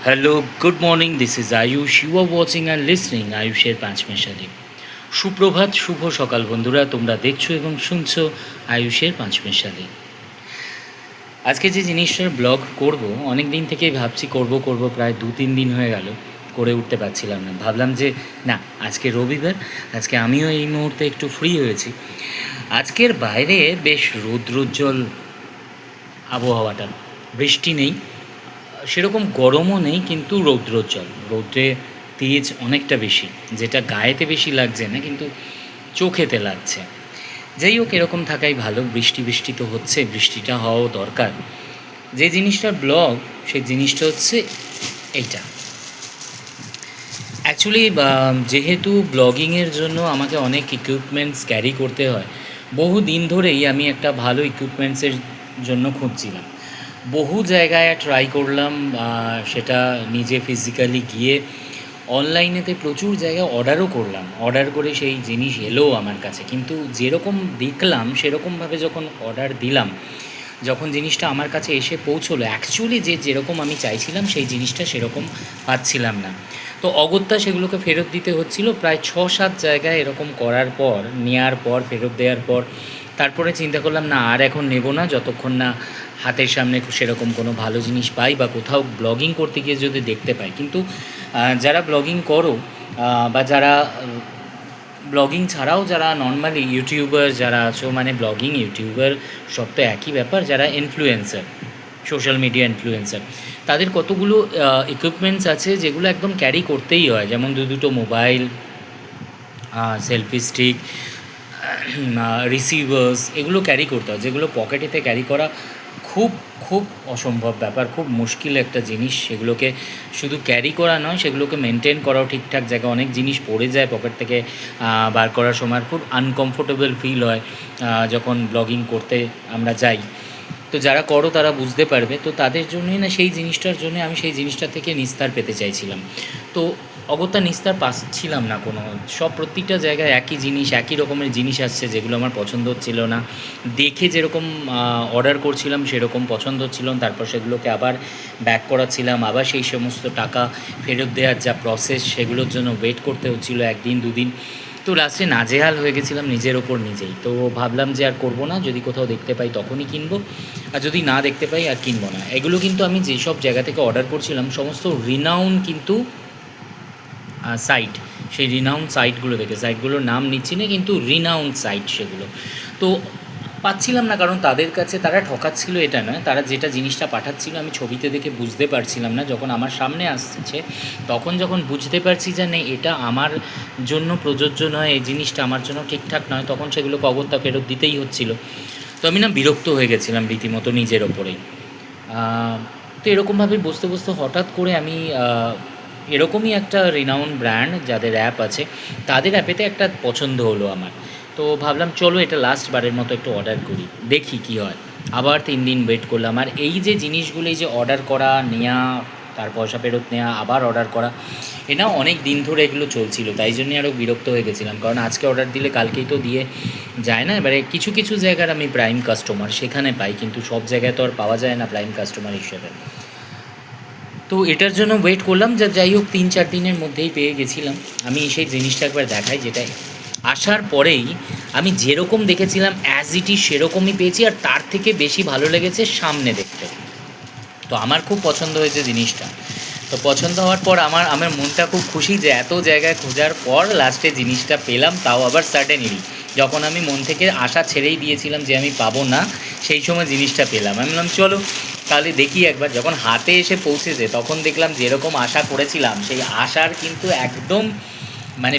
Hello, good morning, this is Ayush. You are watching and listening আয়ুষের পাঁচমেশালি। সুপ্রভাত, শুভ সকাল বন্ধুরা, তোমরা দেখছো এবং শুনছো আয়ুষের পাঁচমেশালি। আজকে যে জিনিসটার ব্লগ করব, অনেক দিন থেকেই ভাবছি করব, প্রায় 2-3 দিন হয়ে গেল করে উঠতে পারছিলাম না। ভাবলাম যে না, আজকে রবিবার, আজকে আমিও এই মুহূর্তে একটু ফ্রি হয়েছি। আজকের বাইরে বেশ রৌদ্রোজ্জ্বল আবহাওয়াটা, বৃষ্টি নেই, সেরকম গরমও নেই, কিন্তু রৌদ্রোজ্জ্বল, রৌদ্রে তেজ অনেকটা বেশি, যেটা গায়েতে বেশি লাগছে না কিন্তু চোখেতে লাগছে। যাই হোক, এরকম থাকাই ভালো। বৃষ্টি বৃষ্টি তো হচ্ছে, বৃষ্টিটা হওয়াও দরকার। যে জিনিসটার ব্লগ, সেই জিনিসটা হচ্ছে এইটা। অ্যাকচুয়ালি যেহেতু ব্লগিংয়ের জন্য আমাকে অনেক ইকুইপমেন্টস ক্যারি করতে হয়, বহু দিন ধরেই আমি একটা ভালো ইকুইপমেন্টসের জন্য খুঁজছিলাম। বহু জায়গায় ট্রাই করলাম, সেটা নিজে ফিজিক্যালি গিয়ে, অনলাইনেতে প্রচুর জায়গায় অর্ডারও করলাম। অর্ডার করে সেই জিনিস এলো আমার কাছে, কিন্তু যেরকম দেখলাম সেরকমভাবে যখন অর্ডার দিলাম, যখন জিনিসটা আমার কাছে এসে পৌঁছলো, অ্যাকচুয়ালি যেরকম আমি চাইছিলাম সেই জিনিসটা সেরকম পাচ্ছিলাম না। তো অগত্যা সেগুলোকে ফেরত দিতে হচ্ছিল। প্রায় 6-7 জায়গায় এরকম করার পর, নেওয়ার পর, ফেরত দেওয়ার পর, তারপরে চিন্তা করলাম না, আর এখন নেব না, যতক্ষণ না হাতের সামনে সেরকম কোনো ভালো জিনিস পাই বা কোথাও ব্লগিং করতে গিয়ে যদি দেখতে পাই। কিন্তু যারা ব্লগিং করো, বা যারা ব্লগিং ছাড়াও যারা নর্মালি ইউটিউবার যারা আছো, মানে ব্লগিং ইউটিউবার সব তো একই ব্যাপার, যারা ইনফ্লুয়েন্সার, সোশ্যাল মিডিয়া ইনফ্লুয়েন্সার, তাদের কতগুলো ইকুইপমেন্টস আছে যেগুলো একদম ক্যারি করতেই হয়। যেমন দুটো মোবাইল, সেলফি স্টিক, রিসিভার্স, এগুলো ক্যারি করতে হয়, যেগুলো পকেটেতে ক্যারি করা খুব খুব অসম্ভব ব্যাপার, খুব মুশকিল একটা জিনিস। সেগুলোকে শুধু ক্যারি করা নয়, সেগুলোকে মেনটেন করাও ঠিকঠাক জায়গায়। অনেক জিনিস পড়ে যায় পকেট থেকে বার করার সময়, খুব আনকমফোর্টেবল ফিল হয় যখন ব্লগিং করতে আমরা যাই। তো যারা করো তারা বুঝতে পারবে। তো তাদের জন্যই না, সেই জিনিসটার জন্য আমি সেই জিনিসটা থেকে নিস্তার পেতে চাইছিলাম। তো অগত্যা নিস্তার পাচ্ছিলাম না কোনো। সব প্রত্যেকটা জায়গায় একই জিনিস, একই রকমের জিনিস আসছে, যেগুলো আমার পছন্দ হচ্ছিল না। দেখে যেরকম অর্ডার করছিলাম সেরকম পছন্দ হচ্ছিল না, তারপর সেগুলোকে আবার ব্যাক করাচ্ছিলাম, আবার সেই সমস্ত টাকা ফেরত দেওয়ার যা প্রসেস, সেগুলোর জন্য ওয়েট করতে হচ্ছিল 1 দিন 2 দিন। তো লাস্টে নাজেহাল হয়ে গেছিলাম নিজের ওপর নিজেই। তো ভাবলাম যে আর করবো না, যদি কোথাও দেখতে পাই তখনই কিনবো, আর যদি না দেখতে পাই আর কিনবো না। এগুলো কিন্তু আমি যেসব জায়গা থেকে অর্ডার করছিলাম সমস্ত রিনাউন কিন্তু সাইট, সেই রিনাউন্ড সাইটগুলো থেকে, সাইটগুলোর নাম নিচ্ছি না, কিন্তু রিনাউন্ড সাইট সেগুলো। তো পাচ্ছিলাম না, কারণ তাদের কাছে তারা ঠকাচ্ছিল এটা নয়, তারা যেটা জিনিসটা পাঠাচ্ছিল আমি ছবিতে দেখে বুঝতে পারছিলাম না। যখন আমার সামনে আসছে, তখন যখন বুঝতে পারছি যে না, এটা আমার জন্য প্রযোজ্য নয়, এই জিনিসটা আমার জন্য ঠিকঠাক নয়, তখন সেগুলোকে অগত্যা ফেরত দিতেই হচ্ছিল। তো আমি না বিরক্ত হয়ে গেছিলাম রীতিমতো নিজের ওপরেই। তো এরকমভাবে বসতে বসতে হঠাৎ করে আমি এরকমই একটা রিনাউন্ড ব্র্যান্ড যাদের অ্যাপ আছে, তাদের অ্যাপেতে একটা পছন্দ হলো আমার। তো ভাবলাম চলো এটা লাস্ট বারের মতো একটু অর্ডার করি, দেখি কী হয়। আবার 3 দিন ওয়েট করলাম। আর এই যে জিনিসগুলো, এই যে অর্ডার করা, নেওয়া, তার পয়সা ফেরত নেওয়া, আবার অর্ডার করা, এটাও অনেক দিন ধরে এগুলো চলছিল। তাই জন্যই আরও বিরক্ত হয়ে গেছিলাম, কারণ আজকে অর্ডার দিলে কালকেই তো দিয়ে যায় না। এবারে কিছু কিছু জায়গার আমি প্রাইম কাস্টমার, সেখানে পাই, কিন্তু সব জায়গায় তো আর পাওয়া যায় না প্রাইম কাস্টমার হিসেবে। তো এটার জন্য ওয়েট করলাম, যা যাই হোক 3-4 দিনের মধ্যেই পেয়ে গেছিলাম। আমি সেই জিনিসটা একবার দেখাই, যেটা আসার পরেই আমি যেরকম দেখেছিলাম অ্যাজ ইট ইজ সেরকমই পেয়েছি, আর তার থেকে বেশি ভালো লেগেছে সামনে দেখতে। তো আমার খুব পছন্দ হয়েছে জিনিসটা। তো পছন্দ হওয়ার পর আমার মনটা খুব খুশি যে এত জায়গায় খোঁজার পর লাস্টে জিনিসটা পেলাম, তাও আবার সাডেনলি, যখন আমি মন থেকে আশা ছেড়েই দিয়েছিলাম যে আমি পাবো না, সেই সময় জিনিসটা পেলাম। আমি বললাম চলো তাহলে দেখি একবার। যখন হাতে এসে পৌঁছেছে, তখন দেখলাম যেরকম আশা করেছিলাম সেই আশার কিন্তু একদম মানে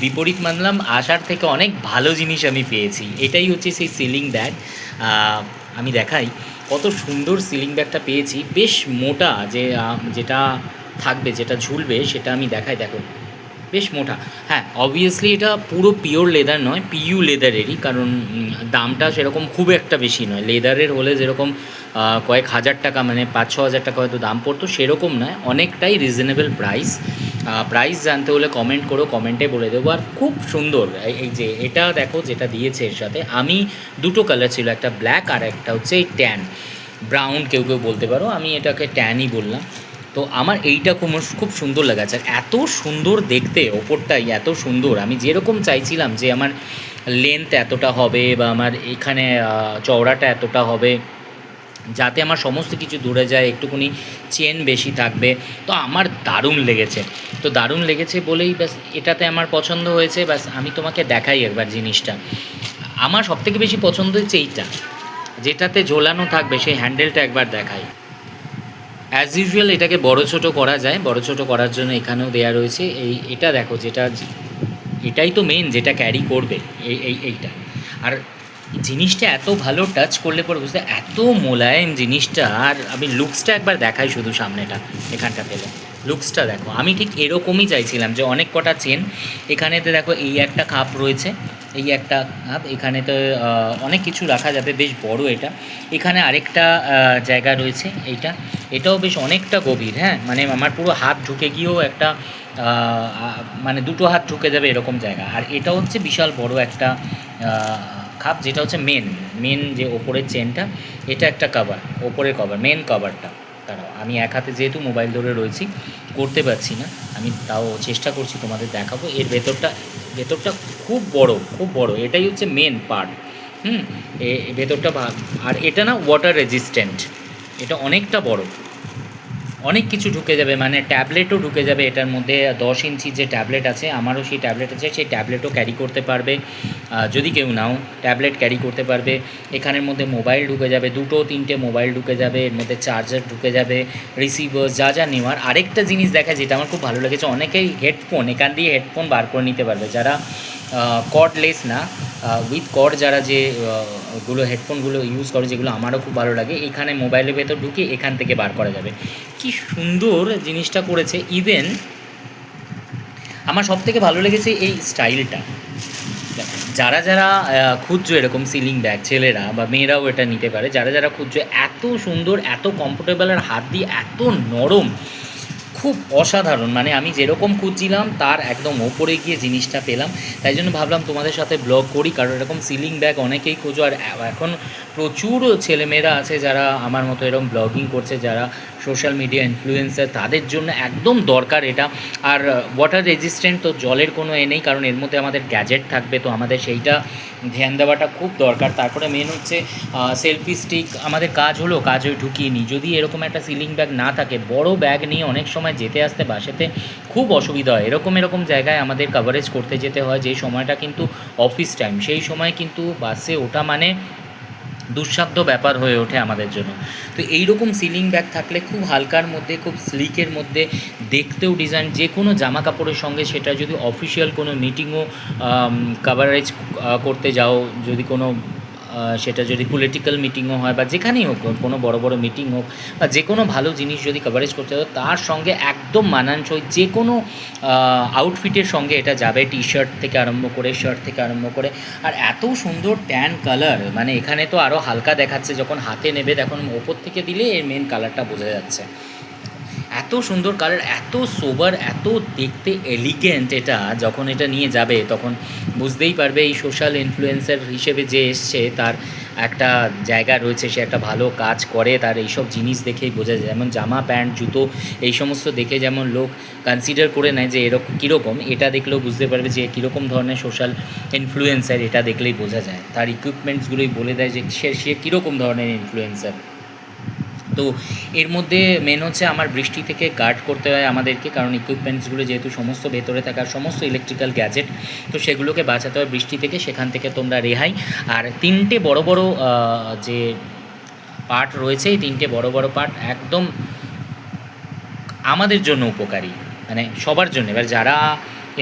বিপরীত মানলাম, আশার থেকে অনেক ভালো জিনিস আমি পেয়েছি। এটাই হচ্ছে সেই সিলিং ব্যাগ। আমি দেখাই কত সুন্দর সিলিং ব্যাগটা পেয়েছি, বেশ মোটা, যেটা থাকবে, যেটা ঝুলবে, সেটা আমি দেখাই। দেখো বেশ মোটা। হ্যাঁ, অবভিয়াসলি এটা পুরো পিওর লেদার নয়, পিইউ লেদারেরই, কারণ দামটা সেরকম খুব একটা বেশি নয়। লেদারের হলে যেরকম কয়েক হাজার টাকা, মানে 5-6 হাজার টাকা হয়তো দাম পড়তো, সেরকম নয়, অনেকটাই রিজনেবল প্রাইস। প্রাইস জানতে হলে কমেন্ট করো, কমেন্টে বলে দেবো। আর খুব সুন্দর। এই যে এটা দেখো যেটা দিয়েছে এর সাথে, আমি দুটো কালার ছিল, একটা ব্ল্যাক আর একটা হচ্ছে এই ট্যান ব্রাউন, কেউ কেউ বলতে পারো, আমি এটাকে ট্যানই বললাম। তো আমার এইটা খুব সুন্দর লেগেছে, আর এত সুন্দর দেখতে, ওপরটাই এত সুন্দর। আমি যেরকম চাইছিলাম যে আমার লেন্থ এতটা হবে বা আমার এখানে চওড়াটা এতটা হবে, যাতে আমার সমস্ত কিছু দূরে যায়, একটুখানি চেন বেশি থাকবে। তো আমার দারুণ লেগেছে, তো দারুণ লেগেছে বলেই ব্যাস এটাতে আমার পছন্দ হয়েছে। ব্যাস আমি তোমাকে দেখাই একবার জিনিসটা। আমার সবথেকে বেশি পছন্দ হচ্ছে এইটা, যেটাতে ঝোলানো থাকবে সেই হ্যান্ডেলটা একবার দেখাই। অ্যাজ ইউজুয়াল এটাকে বড় ছোট করা যায়, বড় ছোট করার জন্য এখানেও দেয়া রয়েছে। এটা দেখো, যেটা এটাই তো মেন যেটা ক্যারি করবে, এইটা। আর জিনিসটা এত ভালো, টাচ করলে পরে বুঝতে এত মোলায়েম জিনিসটা। আর আমি লুকসটা একবার দেখাই, শুধু সামনেটা এখানটা পেলে লুকসটা দেখো। আমি ঠিক এরকমই চাইছিলাম যে অনেক কটা চেন এখানেতে দেখো, এই একটা খাপ রয়েছে, এই একটা খাপ, এখানেতে অনেক কিছু রাখা যাবে, বেশ বড় এটা। এখানে আরেকটা জায়গা রয়েছে, এটাও বেশ অনেকটা গভীর, হ্যাঁ, মানে আমার পুরো হাত ঢুকে গিয়েও একটা মানে দুটো হাত ঢুকে যাবে এরকম জায়গা। আর এটা হচ্ছে বিশাল বড় একটা খাপ, যেটা হচ্ছে মেন যে ওপরের চেনটা, এটা একটা কভার, ওপরের কভার, মেন কভারটা। দাঁড়াও, আমি এক হাতে যেহেতু মোবাইল ধরে রয়েছি করতে পারছি না, আমি তাও চেষ্টা করছি তোমাদের দেখাবো। এর ভেতরটা খুব বড়, খুব বড়, এটাই হচ্ছে মেন পার্ট। ভেতরটা আর এটা না ওয়াটার রেজিস্ট্যান্ট, এটা অনেকটা বড়, অনেক কিছু ঢুকে যাবে, মানে ট্যাবলেটও ঢুকে যাবে এটার মধ্যে। 10 ইঞ্চির যে ট্যাবলেট আছে, আমারও সেই ট্যাবলেট আছে, সেই ট্যাবলেটও ক্যারি করতে পারবে। যদি কেউ নাও, ট্যাবলেট ক্যারি করতে পারবে। এখানের মধ্যে মোবাইল ঢুকে যাবে, 2-3টে মোবাইল ঢুকে যাবে, এর মধ্যে চার্জার ঢুকে যাবে, রিসিভার, যা যা নেওয়ার। আরেকটা জিনিস দেখা, যেটা আমার খুব ভালো লেগেছে, অনেকেই হেডফোন এখান দিয়ে হেডফোন বার করে নিতে পারবে, যারা কর্ডলেস না, উইথ কর্ড যারা যে গুলো হেডফোনগুলো ইউজ করে, যেগুলো আমারও খুব ভালো লাগে। এখানে মোবাইলের ভেতর ঢুকে এখান থেকে বার করা যাবে। কি সুন্দর জিনিসটা করেছে। ইভেন আমার সবথেকে ভালো লেগেছে এই স্টাইলটা। যারা যারা খুঁজছো এরকম সিলিং ব্যাগ, ছেলেরা বা মেয়েরাও এটা নিতে পারে, যারা যারা খুঁজছো, এত সুন্দর, এত কমফোর্টেবল, আর হাত দিয়ে এত নরম, খুব অসাধারণ। মানে আমি যেরকম খুঁজছিলাম তার একদম ওপরে গিয়ে জিনিসটা পেলাম। তাই জন্য ভাবলাম তোমাদের সাথে ব্লগ করি, কারণ এরকম সিলিং ব্যাগ অনেকেই খোঁজো। আর এখন প্রচুর ছেলেমেয়েরা আছে যারা আমার মতো এরকম ব্লগিং করছে, যারা সোশ্যাল মিডিয়া ইনফ্লুয়েন্সার, তাদের জন্য একদম দরকার এটা। আর ওয়াটার রেজিস্ট্যান্ট, তো জলের কোনো নেই, কারণ এর মধ্যে আমাদের গ্যাজেট থাকবে, তো আমাদের সেইটা ধ্যান দেওয়াটা খুব দরকার। তারপরে মেন হচ্ছে সেলফি স্টিক, আমাদের কাজ হলো, কাজ ওই ঢুকিয়ে নিই। যদি এরকম একটা সিলিং ব্যাগ না থাকে, বড় ব্যাগ নিয়ে অনেক সময় যেতে আসতে বাসাতে খুব অসুবিধা হয়। এরকম জায়গায় আমাদের কভারেজ করতে যেতে হয়, যেই সময়টা কিন্তু অফিস টাইম, সেই সময় কিন্তু বাসে ওঠা মানে দুঃসাধ্য ব্যাপার হয়ে ওঠে আমাদের জন্য। তো এইরকম সিলিং ব্যাগ থাকলে খুব হালকার মধ্যে, খুব স্লিকের মধ্যে, দেখতেও ডিজাইন, যে কোনো জামা কাপড়ের সঙ্গে, সেটা যদি অফিসিয়াল কোনো মিটিংও কভারেজ করতে যাও, যদি কোনো সেটা যদি পলিটিক্যাল মিটিংও হয় বা যেখানেই হোক, কোনো বড় বড় মিটিং হোক বা যে কোনো ভালো জিনিস যদি কভারেজ করতে হয়, তার সঙ্গে একদম মানানসই যে কোনো আউটফিটের সঙ্গে এটা যাবে, টি শার্ট থেকে আরম্ভ করে, শার্ট থেকে আরম্ভ করে। আর এত সুন্দর ট্যান কালার, মানে এখানে তো আরও হালকা দেখাচ্ছে, যখন হাতে নেবে তখন ওপর থেকে দিলে এর মেন কালারটা বোঝা যাচ্ছে। এত সুন্দর কালার, এত সোবার, এত দেখতে এলিগেন্ট। এটা যখন এটা নিয়ে যাবে তখন বুঝতেই পারবে এই সোশ্যাল ইনফ্লুয়েন্সার হিসেবে যে এসছে, তার একটা জায়গা রয়েছে, সে একটা ভালো কাজ করে, তার এইসব জিনিস দেখেই বোঝা যায়। যেমন জামা, প্যান্ট, জুতো, এই সমস্ত দেখে যেমন লোক কনসিডার করে নেয় যে এরকম কীরকম, এটা দেখলেও বুঝতে পারবে যে কীরকম ধরনের সোশ্যাল ইনফ্লুয়েন্সার, এটা দেখলেই বোঝা যায়। তার ইকুইপমেন্টসগুলোই বলে দেয় যে সে কীরকম ধরনের ইনফ্লুয়েন্সার। তো এর মধ্যে মেন হচ্ছে আমার বৃষ্টি থেকে গার্ড করতে হয় আমাদেরকে, কারণ ইকুইপমেন্টসগুলো যেহেতু সমস্ত ভেতরে থাকা সমস্ত ইলেকট্রিক্যাল গ্যাজেট, তো সেগুলোকে বাঁচাতে হয় বৃষ্টি থেকে, সেখান থেকে তোমরা রেহাই। আর 3টে বড় বড় যে পার্ট রয়েছে, এই 3টে বড় বড় পার্ট একদম আমাদের জন্য উপকারী, মানে সবার জন্য। এবার যারা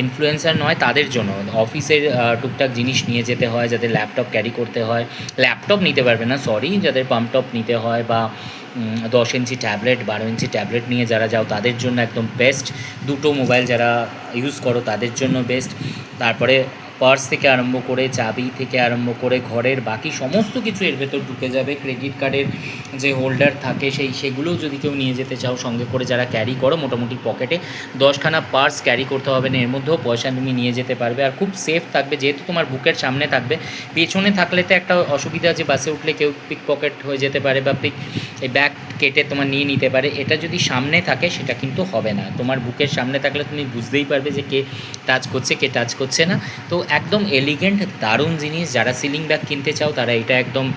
ইনফ্লুয়েন্সার নয় তাদের জন্য, অফিসের টুকটাক জিনিস নিয়ে যেতে হয়, যাদের ল্যাপটপ ক্যারি করতে হয়, ল্যাপটপ নিতে পারবে না সরি, যাদের পাম্পটপ নিতে হয়, বা 10 ইঞ্চি ট্যাবলেট, 12 ইঞ্চি ট্যাবলেট নিয়ে যারা যাও তাদের জন্য একদম বেস্ট। 2টো মোবাইল যারা ইউজ করো তাদের জন্য বেস্ট। তারপরে পার্স থেকে আরম্ভ করে, চাবি থেকে আরম্ভ করে, ঘরের বাকি সমস্ত কিছু এর ভেতর ঢুকে যাবে। ক্রেডিট কার্ডের যে হোল্ডার থাকে সেগুলোও যদি কেউ নিয়ে যেতে চাও সঙ্গে করে, যারা ক্যারি করো মোটামুটি পকেটে 10খানা পার্স ক্যারি করতে হবে না, এর মধ্যেও পয়সা তুমি নিয়ে যেতে পারবে। আর খুব সেফ থাকবে, যেহেতু তোমার বুকের সামনে থাকবে। পেছনে থাকলে তো একটা অসুবিধা আছে, বাসে উঠলে কেউ পিক পকেট হয়ে যেতে পারে, বা এই ব্যাগ কেটে তোমার নিয়ে নিতে পারে। এটা যদি সামনে থাকে সেটা কিন্তু হবে না, তোমার বুকের সামনে থাকলে তুমি বুঝতেই পারবে যে কে টাচ করছে কে টাচ করছে না। তো একদম এলিগেন্ট দারুণ জিনিস, যারা সিলিং ব্যাগ কিনতে চাও তারা এটা একদম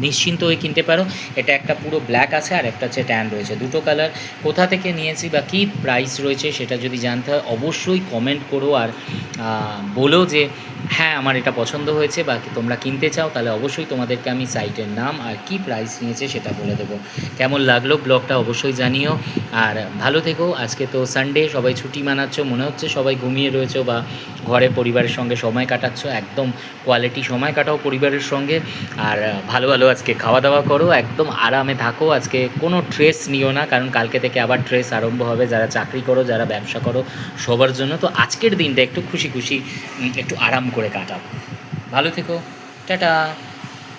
নিশ্চিন্ত হয়ে কিনতে পারো। এটা একটা পুরো ব্ল্যাক আছে আর একটা হচ্ছে ট্যান রয়েছে, দুটো কালার। কোথা থেকে নিয়েছি বা কী প্রাইস রয়েছে সেটা যদি জানতে হয় অবশ্যই কমেন্ট করো, আর বলো যে হ্যাঁ আমার এটা পছন্দ হয়েছে বা তোমরা কিনতে চাও, তাহলে অবশ্যই তোমাদেরকে আমি সাইটের নাম আর কি প্রাইস নিয়েছে সেটা বলে দেবো। কেমন লাগলো ব্লগটা অবশ্যই জানিও, আর ভালো থেকো। আজকে তো সানডে, সবাই ছুটি মানাচ্ছ, মনে হচ্ছে সবাই ঘুমিয়ে রয়েছো বা ঘরে পরিবারের সঙ্গে সময় কাটাচ্ছ। একদম কোয়ালিটি সময় কাটাও পরিবারের সঙ্গে, আর ভালো ভালো আজকে খাওয়া দাওয়া করো, একদম আরামে থাকো। আজকে কোনো ট্রেস নিও না, কারণ কালকে থেকে আবার ট্রেস আরম্ভ হবে, যারা চাকরি করো যারা ব্যবসা করো সবার জন্য। তো আজকের দিনটা একটু খুশি খুশি একটু আরাম করে কাটাও। ভালো থেকো, টাটা।